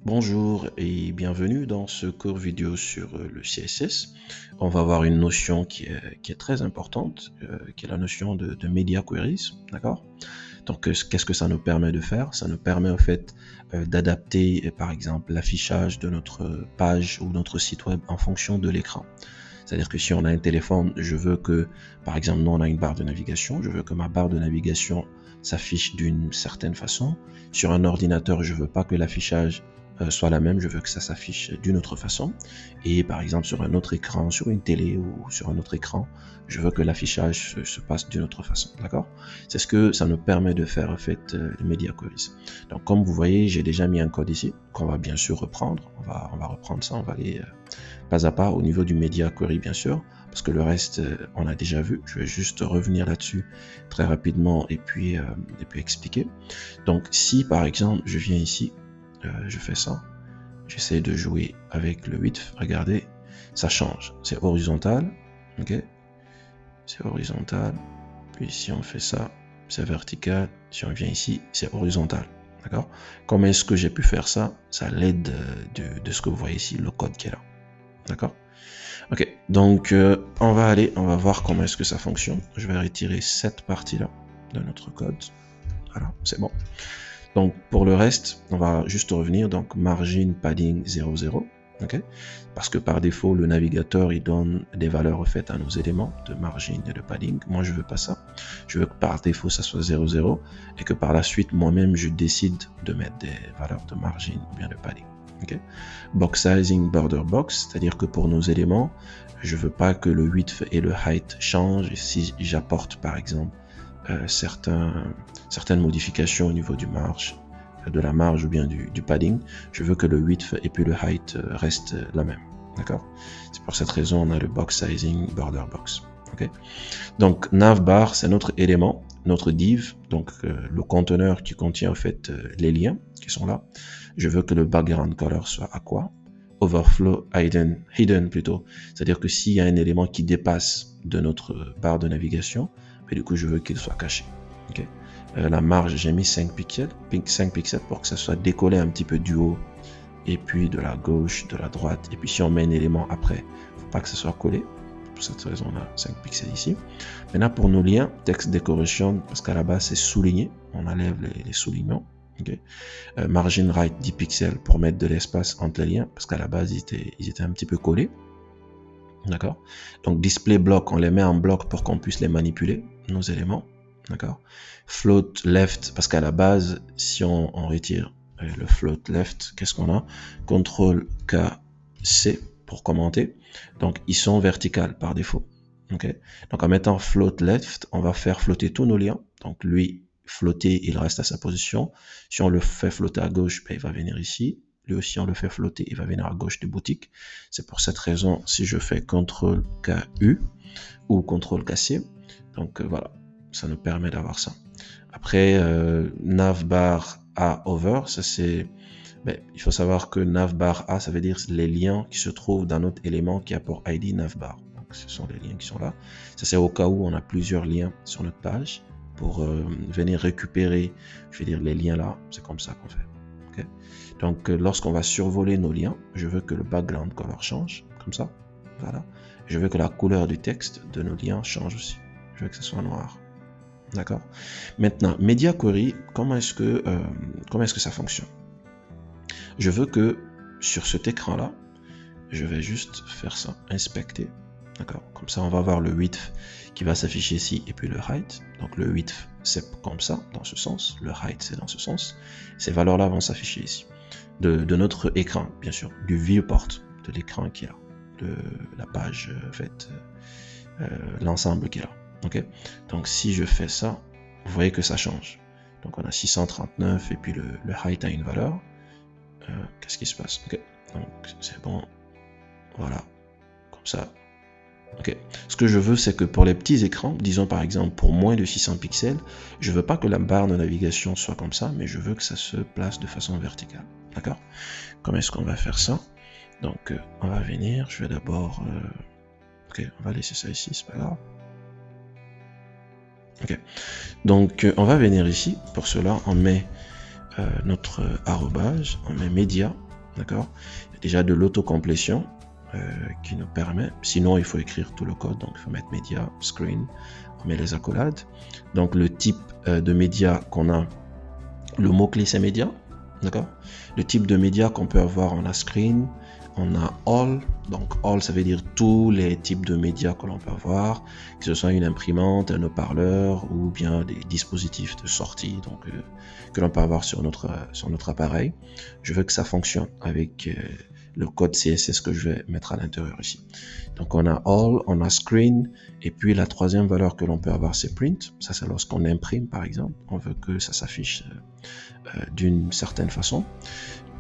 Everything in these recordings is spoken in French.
Bonjour et bienvenue dans ce cours vidéo sur le CSS. On va voir une notion qui est très importante, qui est la notion de Media Queries, d'accord? Donc, qu'est-ce que ça nous permet de faire? Ça nous permet en fait d'adapter, par exemple, l'affichage de notre page ou notre site web en fonction de l'écran. C'est-à-dire que si on a un téléphone, je veux que, par exemple, nous on a une barre de navigation, je veux que ma barre de navigation s'affiche d'une certaine façon. Sur un ordinateur, je veux pas que l'affichage soit la même, je veux que ça s'affiche d'une autre façon. Et par exemple, sur un autre écran, sur une télé ou sur un autre écran, je veux que l'affichage se passe d'une autre façon, d'accord? C'est ce que ça nous permet de faire en fait les Media Queries. Donc comme vous voyez, j'ai déjà mis un code ici, qu'on va bien sûr reprendre. On va reprendre ça, on va aller pas à pas au niveau du Media Query bien sûr, parce que le reste on a déjà vu. Je vais juste revenir là-dessus très rapidement et puis expliquer. Donc si par exemple je viens ici, je fais ça, j'essaie de jouer avec le width, regardez, ça change, c'est horizontal, ok, c'est horizontal, puis si on fait ça, c'est vertical, si on vient ici, c'est horizontal, d'accord? Comment est-ce que j'ai pu faire ça? Ça l'aide de ce que vous voyez ici, le code qui est là, d'accord? Ok, donc on va voir comment est-ce que ça fonctionne. Je vais retirer cette partie-là de notre code, voilà, c'est bon. Donc pour le reste, on va juste revenir, donc margin padding 00, ok? Parce que par défaut, le navigateur, il donne des valeurs faites à nos éléments de margin et de padding. Moi, je veux pas ça. Je veux que par défaut, ça soit 00 et que par la suite, moi-même, je décide de mettre des valeurs de margin ou bien de padding, ok? Box sizing border box, c'est-à-dire que pour nos éléments, je veux pas que le width et le height changent si j'apporte par exemple certaines modifications au niveau de la marge ou bien du padding, je veux que le width et puis le height restent la même, d'accord? C'est pour cette raison on a le box sizing border box, ok? Donc navbar, c'est notre élément, notre div, donc le conteneur qui contient en fait les liens qui sont là. Je veux que le background color soit aqua, overflow hidden plutôt, c'est-à-dire que s'il y a un élément qui dépasse de notre barre de navigation, mais du coup je veux qu'il soit caché, ok? La marge, j'ai mis 5 pixels pour que ça soit décollé un petit peu du haut et puis de la gauche, de la droite, et puis si on met un élément après, faut pas que ça soit collé. Pour cette raison on a 5 pixels ici. Maintenant pour nos liens, text decoration, parce qu'à la base c'est souligné, on enlève les soulignements, okay? Margin right 10 pixels pour mettre de l'espace entre les liens, parce qu'à la base ils étaient un petit peu collés, d'accord? Donc display block, on les met en bloc pour qu'on puisse les manipuler, nos éléments, d'accord? Float left, parce qu'à la base si on retire le float left, qu'est-ce qu'on a? CTRL K C pour commenter, donc ils sont verticales par défaut, ok? Donc en mettant float left, on va faire flotter tous nos liens, donc lui flotter, il reste à sa position. Si on le fait flotter à gauche, ben, il va venir ici. Lui aussi, on le fait flotter, il va venir à gauche du boutique. C'est pour cette raison, si je fais CTRL KU ou CTRL KC, donc voilà, ça nous permet d'avoir ça. Après, navbar A over, ça c'est, ben, il faut savoir que navbar A, ça veut dire les liens qui se trouvent dans notre élément qui a pour ID navbar. Donc ce sont les liens qui sont là. Ça c'est au cas où on a plusieurs liens sur notre page pour venir récupérer, je veux dire, les liens là, c'est comme ça qu'on fait. Okay? Donc lorsqu'on va survoler nos liens, je veux que le background color change, comme ça, voilà. Je veux que la couleur du texte de nos liens change aussi. Je veux que ce soit noir. D'accord? Maintenant, Media Query, comment est-ce que ça fonctionne? Je veux que sur cet écran-là, je vais juste faire ça, inspecter. D'accord? Comme ça, on va voir le width qui va s'afficher ici et puis le height. Donc le width, c'est comme ça, dans ce sens. Le height, c'est dans ce sens. Ces valeurs-là vont s'afficher ici. De notre écran, bien sûr, du viewport, de l'écran qui est là, de la page faite, l'ensemble qui est là. Ok? Donc si je fais ça, vous voyez que ça change. Donc on a 639 et puis le height a une valeur. Qu'est-ce qui se passe? Ok, donc c'est bon. Voilà, comme ça. Ok. Ce que je veux, c'est que pour les petits écrans, disons par exemple pour moins de 600 pixels, je veux pas que la barre de navigation soit comme ça, mais je veux que ça se place de façon verticale. D'accord? Comment est-ce qu'on va faire ça? Donc on va venir, je vais d'abord... ok, on va laisser ça ici, c'est pas grave. Ok, donc on va venir ici, pour cela on met notre arrobase, on met média, d'accord? Il y a déjà de l'autocomplétion qui nous permet, sinon il faut écrire tout le code, donc il faut mettre média, screen, on met les accolades. Donc le type de média qu'on a, le mot-clé c'est média, d'accord? Le type de média qu'on peut avoir, on a screen, on a all, donc all ça veut dire tous les types de médias que l'on peut avoir, que ce soit une imprimante, un haut-parleur ou bien des dispositifs de sortie, donc que l'on peut avoir sur notre appareil. Je veux que ça fonctionne avec le code CSS que je vais mettre à l'intérieur ici. Donc on a all, on a screen, et puis la troisième valeur que l'on peut avoir c'est print. Ça c'est lorsqu'on imprime par exemple, on veut que ça s'affiche d'une certaine façon.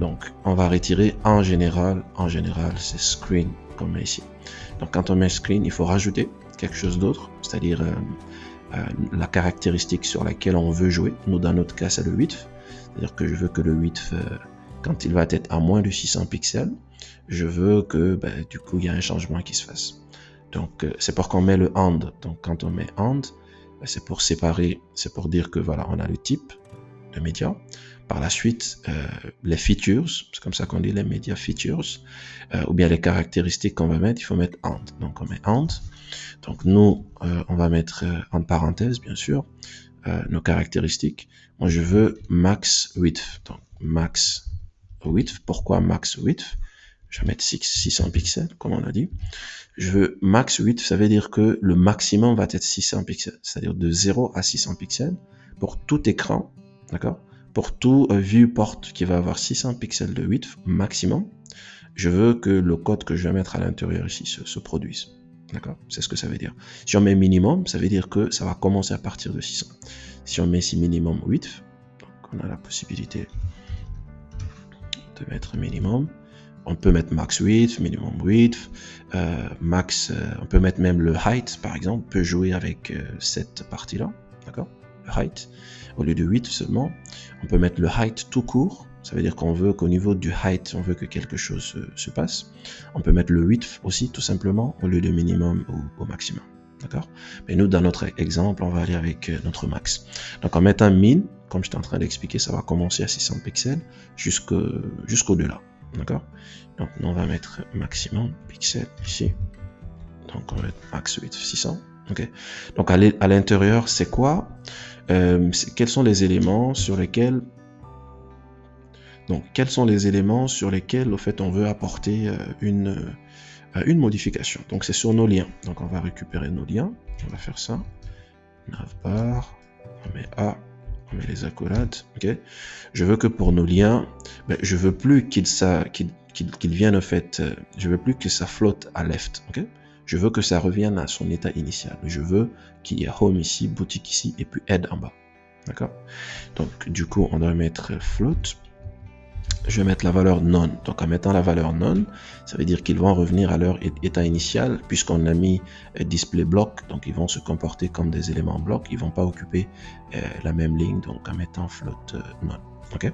Donc on va retirer en général c'est screen comme ici. Donc quand on met screen, il faut rajouter quelque chose d'autre, c'est-à-dire la caractéristique sur laquelle on veut jouer. Nous dans notre cas c'est le width, c'est-à-dire que je veux que le width quand il va être à moins de 600 pixels, je veux que du coup il y a un changement qui se fasse. Donc c'est pour qu'on met le and. Donc quand on met and, c'est pour séparer, c'est pour dire que voilà, on a le type de média. Par la suite, les features, c'est comme ça qu'on dit les media features, ou bien les caractéristiques qu'on va mettre, il faut mettre and. Donc on met and. Donc nous, on va mettre en parenthèse, bien sûr, nos caractéristiques. Moi, je veux max width. Donc max width. Pourquoi max width? Je vais mettre 600 pixels, comme on a dit. Je veux max width, ça veut dire que le maximum va être 600 pixels, c'est-à-dire de 0 à 600 pixels pour tout écran, d'accord? Pour tout viewport qui va avoir 600 pixels de width maximum, je veux que le code que je vais mettre à l'intérieur ici se produise, d'accord? C'est ce que ça veut dire. Si on met minimum, ça veut dire que ça va commencer à partir de 600. Si on met ici minimum width, donc on a la possibilité de mettre minimum. On peut mettre max width, minimum width, on peut mettre même le height, par exemple, on peut jouer avec cette partie-là, d'accord? Le height, au lieu de width seulement, on peut mettre le height tout court, ça veut dire qu'on veut qu'au niveau du height, on veut que quelque chose se passe. On peut mettre le width aussi, tout simplement, au lieu de minimum ou au maximum, d'accord? Mais nous, dans notre exemple, on va aller avec notre max. Donc en mettant min, comme j'étais en train d'expliquer, ça va commencer à 600 pixels jusqu'au-delà. D'accord? Donc, on va mettre maximum pixels ici. Donc, on va mettre max width 600. Ok? Donc, à l'intérieur, c'est quoi? Quels sont les éléments sur lesquels au fait, on veut apporter une modification. Donc, c'est sur nos liens. Donc, on va récupérer nos liens. On va faire ça. Navbar. On met A. On met les accolades, ok. Je veux que pour nos liens, je veux plus qu'ils viennent au fait, je veux plus que ça flotte à left, ok. Je veux que ça revienne à son état initial. Je veux qu'il y ait home ici, boutique ici, et puis head en bas, d'accord. Donc du coup, on doit mettre float. Je vais mettre la valeur none. Donc en mettant la valeur none, ça veut dire qu'ils vont revenir à leur état initial puisqu'on a mis display block. Donc ils vont se comporter comme des éléments blocs. Ils vont pas occuper la même ligne. Donc en mettant float none. Ok.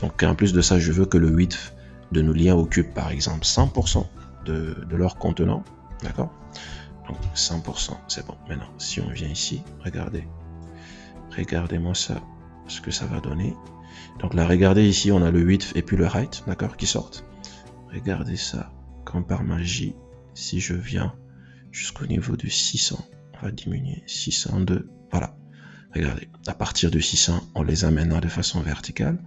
Donc en plus de ça, je veux que le width de nos liens occupe par exemple 100% de leur contenant. D'accord. Donc 100%, c'est bon. Maintenant, si on vient ici, regardez-moi ça, ce que ça va donner. Donc là, regardez ici, on a le width et puis le height, d'accord, qui sortent. Regardez ça, comme par magie, si je viens jusqu'au niveau de 600, on va diminuer 602, voilà. Regardez, à partir de 600, on les amène de façon verticale.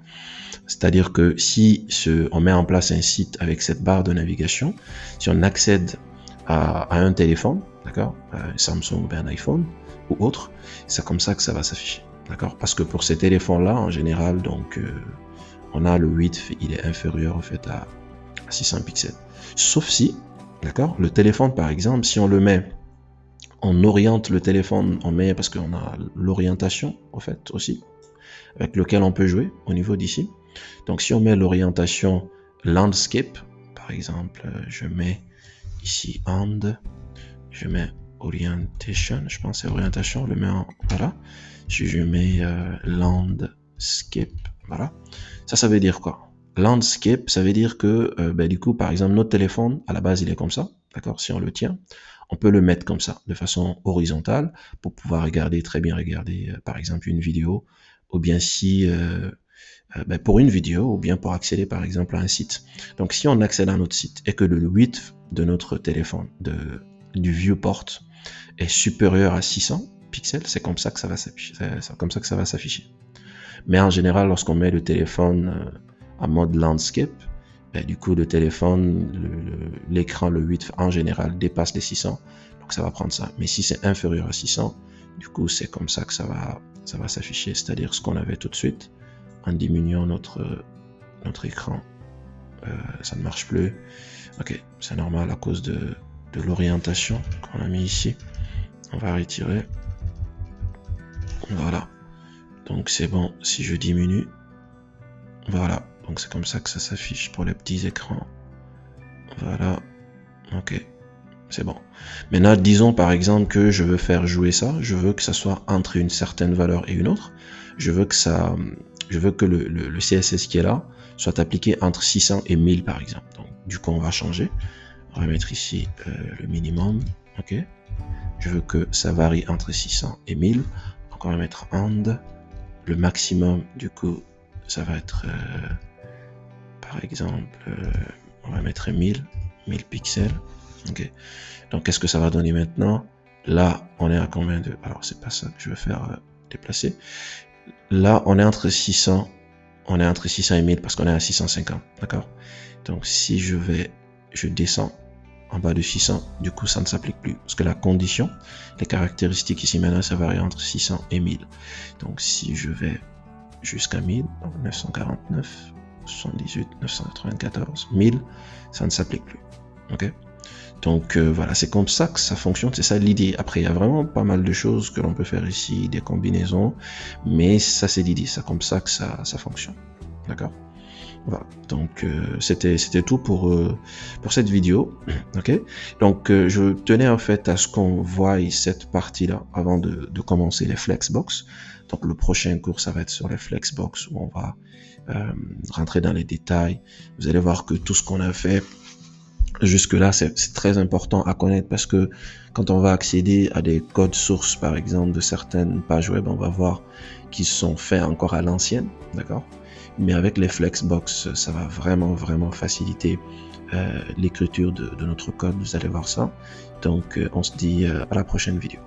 C'est-à-dire que si on met en place un site avec cette barre de navigation, si on accède à un téléphone, d'accord, un Samsung ou un iPhone ou autre, c'est comme ça que ça va s'afficher. D'accord? Parce que pour ces téléphones-là, en général, donc, on a le width, il est inférieur au fait à 600 pixels. Sauf si, d'accord, le téléphone, par exemple, si on le met, on oriente le téléphone, parce qu'on a l'orientation, au fait, aussi, avec lequel on peut jouer au niveau d'ici. Donc, si on met l'orientation landscape, par exemple, je mets ici and, je mets orientation, je pense que c'est orientation, on le met en, voilà. Si je mets landscape, voilà. Ça veut dire quoi? Landscape, ça veut dire que, du coup, par exemple, notre téléphone, à la base, il est comme ça, d'accord? Si on le tient, on peut le mettre comme ça, de façon horizontale, pour pouvoir très bien regarder, par exemple, une vidéo, ou bien si pour une vidéo ou bien pour accéder par exemple à un site. Donc si on accède à notre site et que le width de notre téléphone, du viewport est supérieur à 600 pixels, c'est comme ça que ça va s'afficher. C'est comme ça que ça va s'afficher. Mais en général, lorsqu'on met le téléphone en mode landscape, du coup le téléphone, l'écran, le width en général dépasse les 600, donc ça va prendre ça. Mais si c'est inférieur à 600, du coup c'est comme ça que ça va s'afficher, c'est-à-dire ce qu'on avait tout de suite. En diminuant notre écran, ça ne marche plus. Ok, c'est normal à cause de l'orientation qu'on a mis ici. On va retirer. Voilà. Donc c'est bon, si je diminue, voilà. Donc c'est comme ça que ça s'affiche pour les petits écrans. Voilà. Ok, c'est bon. Maintenant, disons par exemple que je veux faire jouer ça. Je veux que ça soit entre une certaine valeur et une autre. Je veux que le CSS qui est là soit appliqué entre 600 et 1000 par exemple. Donc du coup on va changer. On va mettre ici le minimum. Ok. Je veux que ça varie entre 600 et 1000. Donc on va mettre and. Le maximum du coup ça va être par exemple on va mettre 1000 pixels. Ok. Donc qu'est-ce que ça va donner maintenant? Là on est à combien de... Alors c'est pas ça que je veux faire déplacer. Là, on est entre 600 et 1000 parce qu'on est à 650, d'accord? Donc, si je descends en bas de 600, du coup, ça ne s'applique plus parce que la condition, les caractéristiques ici maintenant, ça varie entre 600 et 1000. Donc, si je vais jusqu'à 1000, donc 949, 78, 994, 1000, ça ne s'applique plus, ok? Donc voilà, c'est comme ça que ça fonctionne, c'est ça l'idée. Après, il y a vraiment pas mal de choses que l'on peut faire ici, des combinaisons, mais ça c'est l'idée, c'est comme ça que ça fonctionne. D'accord? Voilà, donc c'était tout pour cette vidéo. Ok? Donc je tenais en fait à ce qu'on voie cette partie-là avant de commencer les Flexbox. Donc le prochain cours, ça va être sur les Flexbox où on va rentrer dans les détails. Vous allez voir que tout ce qu'on a fait jusque-là, c'est très important à connaître parce que quand on va accéder à des codes sources, par exemple, de certaines pages web, on va voir qu'ils sont faits encore à l'ancienne, d'accord? Mais avec les Flexbox, ça va vraiment faciliter l'écriture de notre code, vous allez voir ça. Donc, on se dit à la prochaine vidéo.